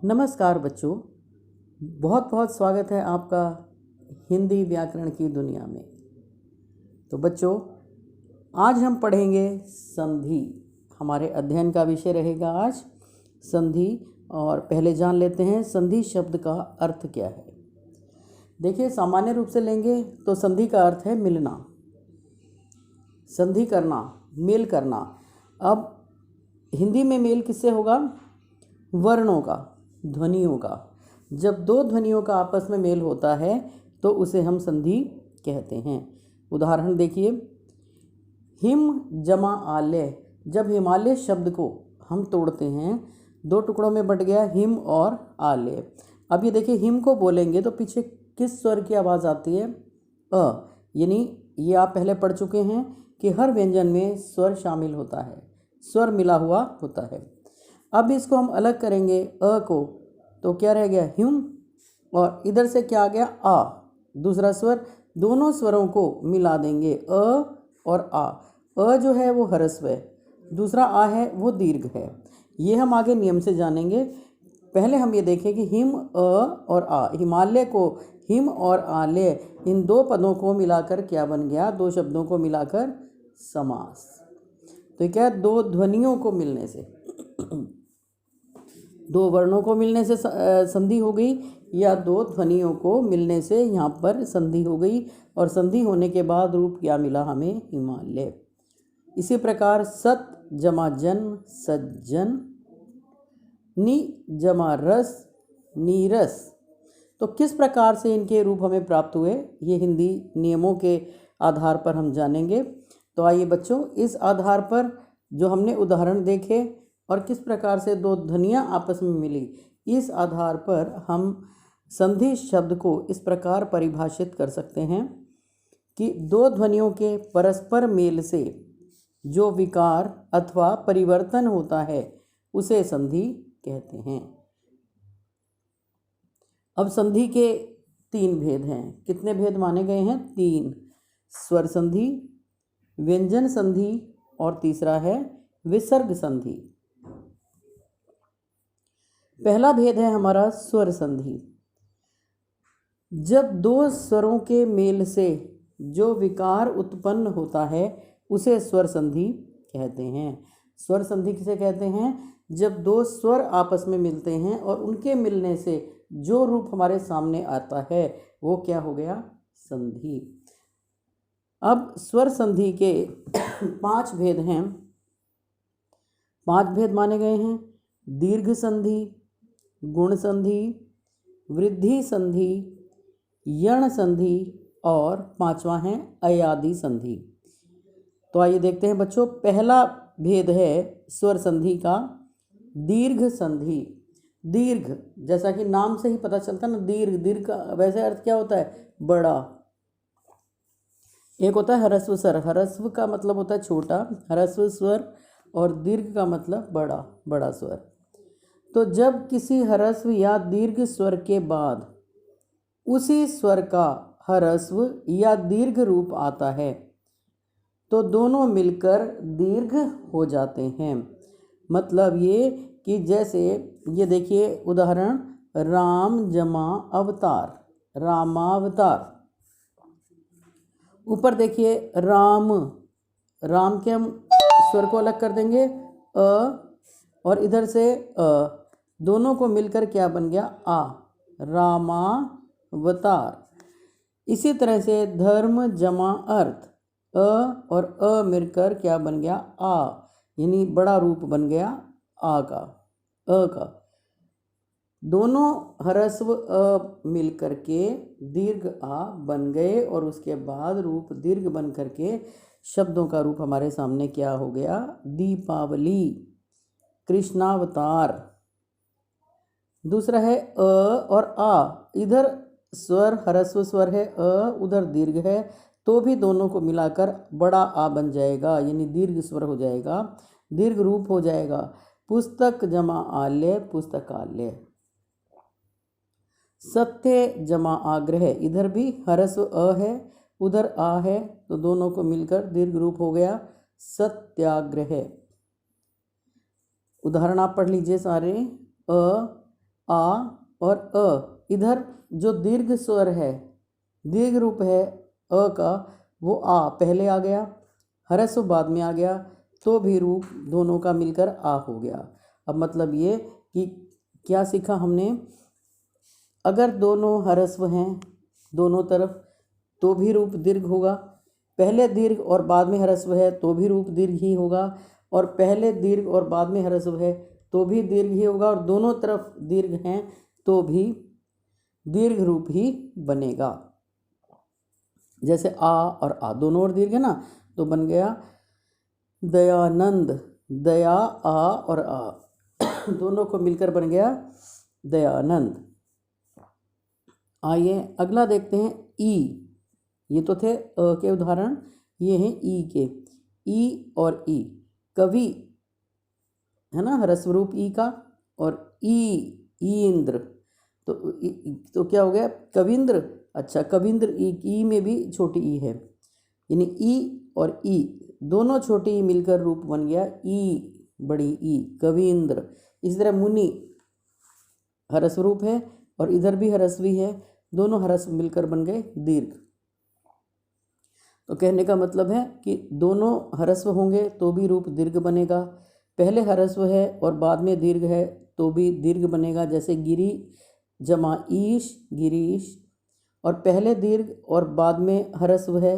नमस्कार बच्चों, बहुत बहुत स्वागत है आपका हिंदी व्याकरण की दुनिया में। तो बच्चों, आज हम पढ़ेंगे संधि। हमारे अध्ययन का विषय रहेगा आज संधि। और पहले जान लेते हैं संधि शब्द का अर्थ क्या है। देखिए, सामान्य रूप से लेंगे तो संधि का अर्थ है मिलना, संधि करना, मेल करना। अब हिंदी में मेल किससे होगा? वर्णों का, ध्वनियों का। जब दो ध्वनियों का आपस में मेल होता है तो उसे हम संधि कहते हैं। उदाहरण देखिए, हिम जमा आलय। जब हिमालय शब्द को हम तोड़ते हैं, दो टुकड़ों में बट गया हिम और आलय। अब ये देखिए, हिम को बोलेंगे तो पीछे किस स्वर की आवाज़ आती है? अ। यानी ये आप पहले पढ़ चुके हैं कि हर व्यंजन में स्वर शामिल होता है, स्वर मिला हुआ होता है। अब इसको हम अलग करेंगे अ को, तो क्या रह गया? हिम। और इधर से क्या आ गया? आ, दूसरा स्वर। दोनों स्वरों को मिला देंगे, अ और आ। अ जो है वो ह्रस्व है, दूसरा आ है वो दीर्घ है। ये हम आगे नियम से जानेंगे। पहले हम ये देखें कि हिम अ और आ, हिमालय को हिम और आलय, इन दो पदों को मिलाकर क्या बन गया? दो शब्दों को मिलाकर समास। तो क्या है? दो ध्वनियों को मिलने से, दो वर्णों को मिलने से संधि हो गई, या दो ध्वनियों को मिलने से यहाँ पर संधि हो गई। और संधि होने के बाद रूप क्या मिला हमें? हिमालय। इसी प्रकार सत जमा जन, सज्जन। नि जमा रस, नीरस। तो किस प्रकार से इनके रूप हमें प्राप्त हुए, ये हिंदी नियमों के आधार पर हम जानेंगे। तो आइए बच्चों, इस आधार पर जो हमने उदाहरण देखे और किस प्रकार से दो ध्वनियाँ आपस में मिली, इस आधार पर हम संधि शब्द को इस प्रकार परिभाषित कर सकते हैं कि दो ध्वनियों के परस्पर मेल से जो विकार अथवा परिवर्तन होता है उसे संधि कहते हैं। अब संधि के तीन भेद हैं। कितने भेद माने गए हैं? तीन। स्वर संधि, व्यंजन संधि और तीसरा है विसर्ग संधि। पहला भेद है हमारा स्वर संधि। जब दो स्वरों के मेल से जो विकार उत्पन्न होता है उसे स्वर संधि कहते हैं। स्वर संधि किसे कहते हैं? जब दो स्वर आपस में मिलते हैं और उनके मिलने से जो रूप हमारे सामने आता है वो क्या हो गया? संधि। अब स्वर संधि के 5 भेद हैं। 5 भेद माने गए हैं: दीर्घ संधि, गुण संधि, वृद्धि संधि, यण संधि और 5वां है अयादि संधि। तो आइए देखते हैं बच्चों, पहला भेद है स्वर संधि का दीर्घ संधि। दीर्घ, जैसा कि नाम से ही पता चलता है ना, दीर्घ। दीर्घ का वैसे अर्थ क्या होता है? बड़ा। एक होता है ह्रस्व स्वर, ह्रस्व का मतलब होता है छोटा, ह्रस्व स्वर, और दीर्घ का मतलब बड़ा, बड़ा स्वर। तो जब किसी ह्रस्व या दीर्घ स्वर के बाद उसी स्वर का ह्रस्व या दीर्घ रूप आता है तो दोनों मिलकर दीर्घ हो जाते हैं। मतलब ये कि जैसे ये देखिए उदाहरण, राम जमा अवतार, रामावतार। ऊपर देखिए राम, राम के हम स्वर को अलग कर देंगे अ, और इधर से दोनों को मिलकर क्या बन गया? आ, रामावतार। इसी तरह से धर्म जमा अर्थ, अ और अ मिलकर क्या बन गया? आ, यानी बड़ा रूप बन गया आ का, अ का। दोनों ह्रस्व अ मिलकर के दीर्घ आ बन गए और उसके बाद रूप दीर्घ बन करके शब्दों का रूप हमारे सामने क्या हो गया? दीपावली, कृष्णावतार। दूसरा है अ और आ। इधर स्वर ह्रस्व स्वर है अ, उधर दीर्घ है, तो भी दोनों को मिलाकर बड़ा आ बन जाएगा, यानी दीर्घ स्वर हो जाएगा, दीर्घ रूप हो जाएगा। पुस्तक जमा आलय, पुस्तकालय। सत्य जमा आग्रह, इधर भी ह्रस्व अ है, उधर आ है, तो दोनों को मिलकर दीर्घ रूप हो गया सत्याग्रह। उदाहरण आप पढ़ लीजिए सारे। अ, आ और अ, इधर जो दीर्घ स्वर है, दीर्घ रूप है अ का, वो आ पहले आ गया, ह्रस्व बाद में आ गया, तो भी रूप दोनों का मिलकर आ हो गया। अब मतलब ये कि क्या सीखा हमने, अगर दोनों ह्रस्व हैं दोनों तरफ तो भी रूप दीर्घ होगा, पहले दीर्घ और बाद में ह्रस्व है तो भी रूप दीर्घ ही होगा, और पहले दीर्घ और बाद में ह्रस्व है तो भी दीर्घ ही होगा, और दोनों तरफ दीर्घ हैं तो भी दीर्घ रूप ही बनेगा। जैसे आ और आ दोनों ओर दीर्घ है ना, तो बन गया दयानंद, दया आ और आ दोनों को मिलकर बन गया दयानंद। आइए अगला देखते हैं ई। ये तो थे अ के उदाहरण, ये हैं ई के। ई और ई, कवि है ना ह्रस्व रूप ई का, और इंद्र, तो क्या हो गया कविंद्र। अच्छा कविंद्र ई में भी छोटी ई है, यानी ई और ई दोनों छोटी ई मिलकर रूप बन गया ई बड़ी ई, कविंद्र। इसी तरह मुनि ह्रस्व रूप है और इधर भी ह्रस्वी है, दोनों ह्रस्व मिलकर बन गए दीर्घ। तो कहने का मतलब है कि दोनों ह्रस्व होंगे तो भी रूप दीर्घ बनेगा, पहले ह्रस्व है और बाद में दीर्घ है तो भी दीर्घ बनेगा। जैसे गिरी जमा ईश, गिरीश, और पहले दीर्घ और बाद में ह्रस्व है,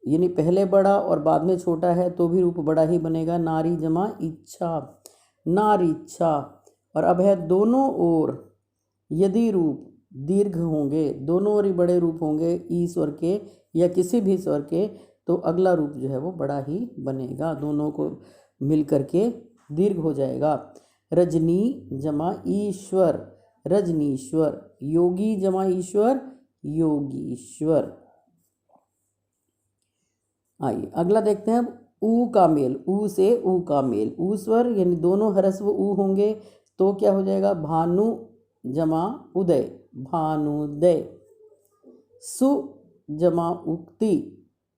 यानी पहले बड़ा और बाद में छोटा है तो भी रूप बड़ा ही बनेगा। नारी जमा इच्छा, नारीच्छा। और अब है दोनों ओर, यदि रूप दीर्घ होंगे, दोनों ओर ही बड़े रूप होंगे ई स्वर के या किसी भी स्वर के, तो अगला रूप जो है वो बड़ा ही बनेगा, दोनों को मिल करके दीर्घ हो जाएगा। रजनी जमा ईश्वर, रजनीश्वर। योगी जमा ईश्वर, योगीश्वर। आइए अगला देखते हैं ऊ का मेल, ऊ से ऊ का मेल। ऊ स्वर यानी दोनों ह्रस्व ऊ होंगे तो क्या हो जाएगा भानु जमा उदय, भानुदय। सु जमा उक्ति,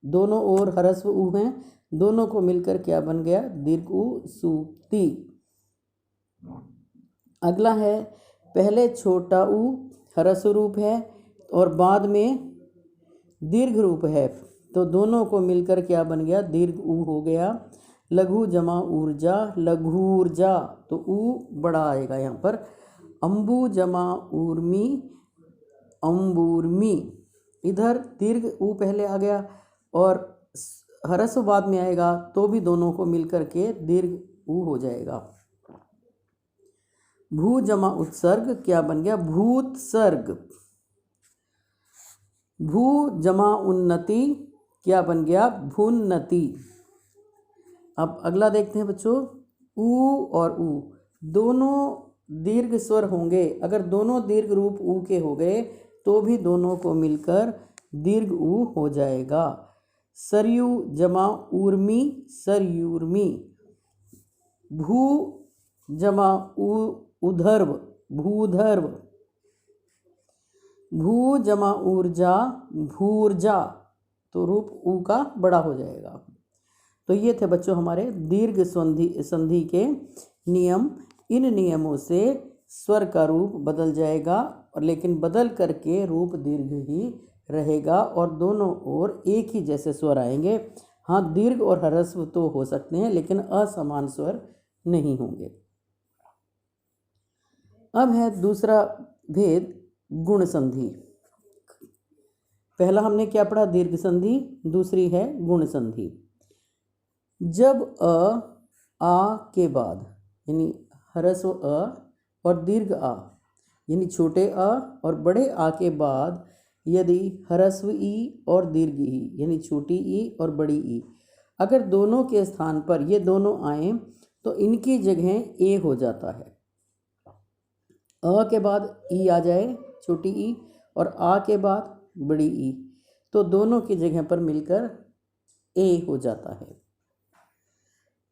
दोनों ओर ह्रस्व ऊ हैं, दोनों को मिलकर क्या बन गया दीर्घ ऊ, सूक्ति। अगला है पहले छोटा ऊ ह्रस्व रूप है और बाद में दीर्घ रूप है, तो दोनों को मिलकर क्या बन गया दीर्घ ऊ हो गया। लघु जमा ऊर्जा, लघूर्जा, तो ऊ बड़ा आएगा यहाँ पर। अम्बु जमा ऊर्मी, अम्बूर्मी। इधर दीर्घ ऊ पहले आ गया और ह्रस्व बाद में आएगा तो भी दोनों को मिलकर के दीर्घ ऊ हो जाएगा। भू जमा उत्सर्ग, क्या बन गया भूतसर्ग। भू जमा उन्नति, क्या बन गया भून्नति। अब अगला देखते हैं बच्चों, ऊ और ऊ दोनों दीर्घ स्वर होंगे, अगर दोनों दीर्घ रूप ऊ के हो गए तो भी दोनों को मिलकर दीर्घ ऊ हो जाएगा। सरयू जमा ऊर्मी, सरयूर्मी। भू जमा उधर्व, भूधर्व। भू जमा ऊर्जा, भूर्जा, तो रूप ऊ का बड़ा हो जाएगा। तो ये थे बच्चों हमारे दीर्घ संधि के नियम। इन नियमों से स्वर का रूप बदल जाएगा, और लेकिन बदल करके रूप दीर्घ ही रहेगा और दोनों ओर एक ही जैसे स्वर आएंगे। हाँ दीर्घ और ह्रस्व तो हो सकते हैं लेकिन असमान स्वर नहीं होंगे। अब है दूसरा भेद गुण संधि। पहला हमने क्या पढ़ा दीर्घ संधि, दूसरी है गुण संधि। जब आ के बाद यानी ह्रस्व अ और दीर्घ आ यानी छोटे अ और बड़े आ के बाद यदि ह्रस्व ई और दीर्घ ई यानी छोटी ई और बड़ी ई, अगर दोनों के स्थान पर ये दोनों आए तो इनकी जगह ए हो जाता है। अ के बाद ई आ जाए छोटी ई और आ के बाद बड़ी ई, तो दोनों की जगह पर मिलकर ए हो जाता है।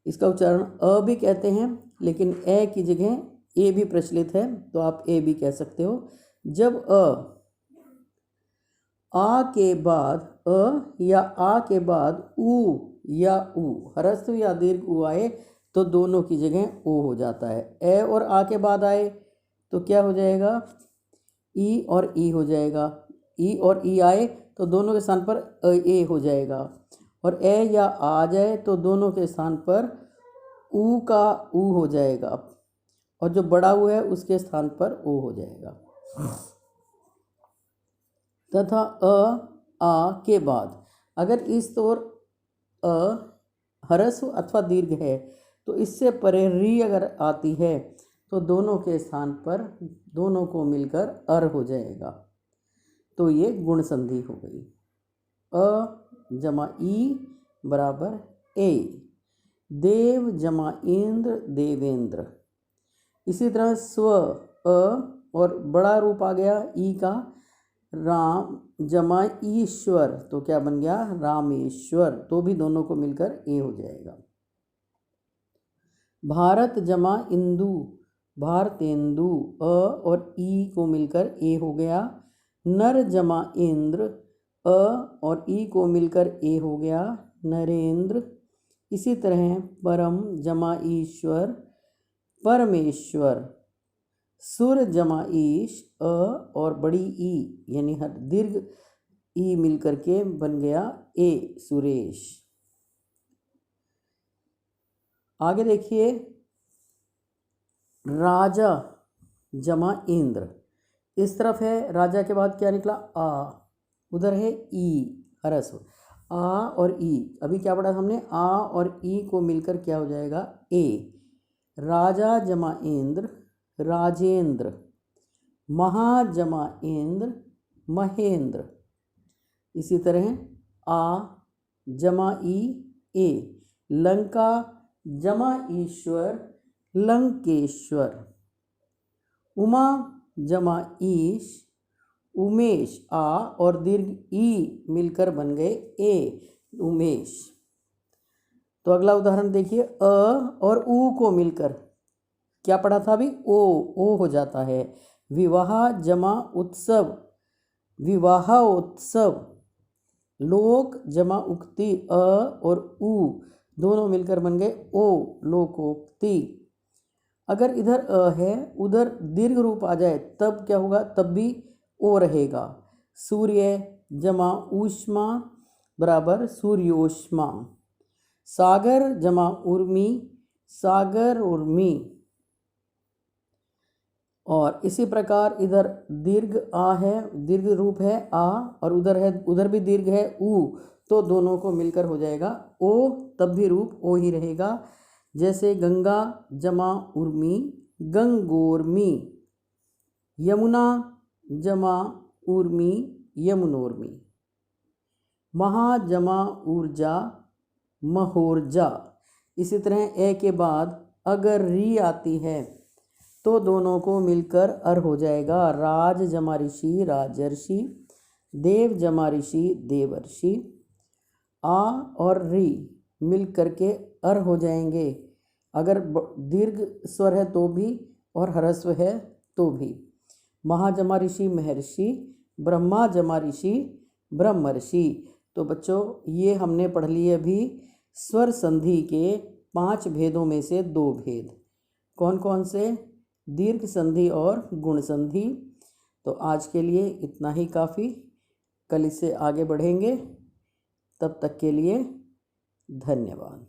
इसका उच्चारण अ भी कहते हैं लेकिन ए की जगह ए भी प्रचलित है, तो आप ए भी कह सकते हो। जब आ के बाद अ या आ के बाद ऊ या ऊ ह्रस्व या दीर्घ ऊ आए तो दोनों की जगह ओ हो जाता है। ए और आ के बाद आए तो क्या हो जाएगा, ई और ई हो जाएगा। ई और ई आए तो दोनों के स्थान पर ए हो जाएगा, और ए या आ जाए तो दोनों के स्थान पर ऊ का ऊ हो जाएगा, और जो बड़ा ऊ है उसके स्थान पर ओ हो जाएगा। तथा आ के बाद अगर इस ओर ह्रस्व अथवा दीर्घ है तो इससे परे री अगर आती है तो दोनों के स्थान पर दोनों को मिलकर अर हो जाएगा, तो ये गुण संधि हो गई। अ जमा ई बराबर ए, देव जमा इंद्र देवेंद्र। इसी तरह स्व अ और बड़ा रूप आ गया ई का, राम जमा ईश्वर, तो क्या बन गया रामेश्वर, तो भी दोनों को मिलकर ए हो जाएगा। भारत जमा इंदु भारतेंदु, अ और ई को मिलकर ए हो गया। नर जमा इंद्र, अ और ई को मिलकर ए हो गया नरेंद्र। इसी तरह परम जमा ईश्वर परमेश्वर। सुर जमा ईश, अ और बड़ी ई यानी हर दीर्घ ई मिलकर के बन गया ए सुरेश। आगे देखिए, राजा जमा इंद्र, इस तरफ है राजा के बाद क्या निकला आ, उधर है ई ह्रस्व, आ और ई। अभी क्या पढ़ा हमने, आ और ई को मिलकर क्या हो जाएगा ए। राजा जमा इंद्र राजेंद्र, महा जमा इंद्र महेंद्र। इसी तरह आ जमा ई ए, लंका जमा ईश्वर लंकेश्वर। उमा जमा ईश उमेश, आ और दीर्घ ई मिलकर बन गए ए उमेश। तो अगला उदाहरण देखिए, अ और ऊ को मिलकर क्या पढ़ा था अभी, ओ हो जाता है। विवाह जमा उत्सव विवाहोत्सव। लोक जमा उक्ति, अ और ऊ दोनों मिलकर बन गए ओ लोकोक्ति। अगर इधर अ है उधर दीर्घ रूप आ जाए तब क्या होगा, तब भी ओ रहेगा। सूर्य जमा ऊष्मा बराबर सूर्योष्मा। सागर जमा उर्मी सागर उर्मी। और इसी प्रकार इधर दीर्घ आ है, दीर्घ रूप है आ, और उधर भी दीर्घ है ऊ, तो दोनों को मिलकर हो जाएगा ओ, तब भी रूप ओ ही रहेगा। जैसे गंगा जमा उर्मी गंगोर्मी। यमुना जमा उर्मी यमुनोर्मी। महा जमा ऊर्जा महोर्जा। इसी तरह ए के बाद अगर री आती है तो दोनों को मिलकर अर हो जाएगा। राज जमा ऋषि राजर्षि, देव जमा ऋषि देवर्षि। आ और री मिल करके अर हो जाएंगे, अगर दीर्घ स्वर है तो भी और ह्रस्व है तो भी। महा जमा ऋषि महर्षि, ब्रह्मा जमा ऋषि ब्रह्मर्षि। तो बच्चों ये हमने पढ़ लिए अभी स्वर संधि के 5 भेदों में से 2 भेद। कौन कौन से, दीर्घ संधि और गुण संधि। तो आज के लिए इतना ही काफ़ी, कल इससे आगे बढ़ेंगे। तब तक के लिए धन्यवाद।